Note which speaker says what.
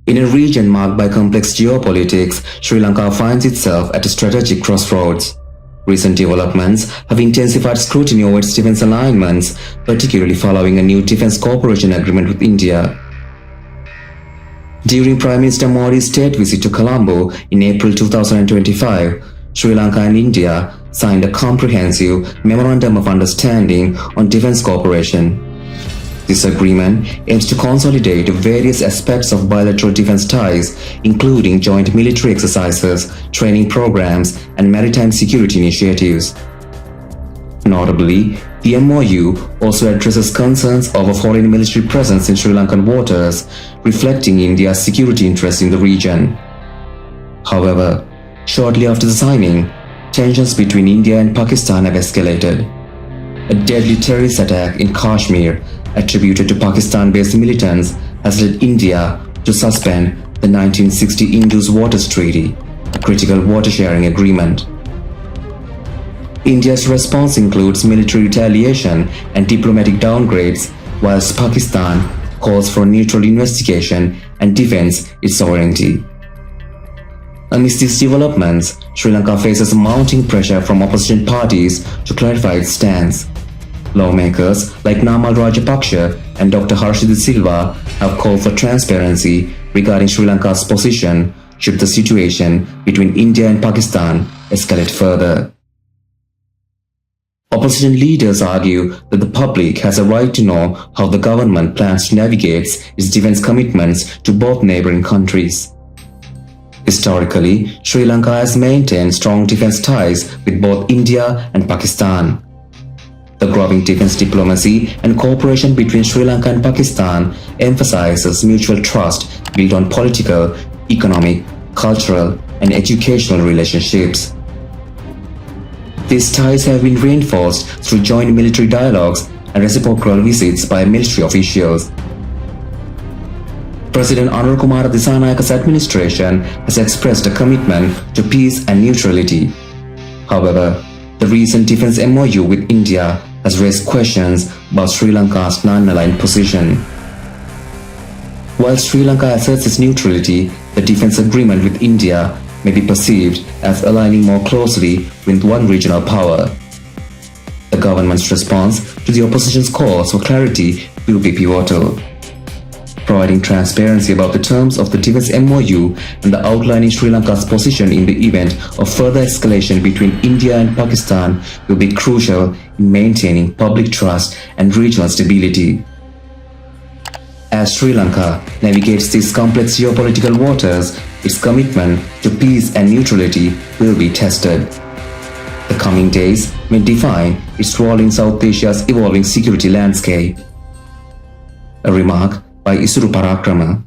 Speaker 1: In a region marked by complex geopolitics, Sri Lanka finds itself at a strategic crossroads. Recent developments have intensified scrutiny over its defense alignments, particularly following a new defense cooperation agreement with India. During Prime Minister Modi's state visit to Colombo in April 2025, Sri Lanka and India signed a comprehensive Memorandum of Understanding on Defense Cooperation. This agreement aims to consolidate various aspects of bilateral defense ties, including joint military exercises, training programs, and maritime security initiatives. Notably, the MoU also addresses concerns of a foreign military presence in Sri Lankan waters, reflecting India's security interests in the region. However, shortly after the signing, tensions between India and Pakistan have escalated. A deadly terrorist attack in Kashmir, attributed to Pakistan-based militants, has led India to suspend the 1960 Indus Waters Treaty, a critical water-sharing agreement. India's response includes military retaliation and diplomatic downgrades, whilst Pakistan calls for a neutral investigation and defends its sovereignty. Amidst these developments, Sri Lanka faces mounting pressure from opposition parties to clarify its stance. Lawmakers like Namal Rajapaksa and Dr. Harshidi Silva have called for transparency regarding Sri Lanka's position should the situation between India and Pakistan escalate further. Opposition leaders argue that the public has a right to know how the government plans to navigate its defense commitments to both neighboring countries. Historically, Sri Lanka has maintained strong defense ties with both India and Pakistan. The growing defense diplomacy and cooperation between Sri Lanka and Pakistan emphasizes mutual trust built on political, economic, cultural, and educational relationships. These ties have been reinforced through joint military dialogues and reciprocal visits by military officials. President Anura Kumara Dissanayaka's administration has expressed a commitment to peace and neutrality. However, the recent defense MoU with India has raised questions about Sri Lanka's non-aligned position. While Sri Lanka asserts its neutrality, the defense agreement with India may be perceived as aligning more closely with one regional power. The government's response to the opposition's calls for clarity will be pivotal. Providing transparency about the terms of the defense MoU and the outlining Sri Lanka's position in the event of further escalation between India and Pakistan will be crucial in maintaining public trust and regional stability. As Sri Lanka navigates these complex geopolitical waters, its commitment to peace and neutrality will be tested. The coming days may define its role in South Asia's evolving security landscape. A remark by Isuru Parakrama.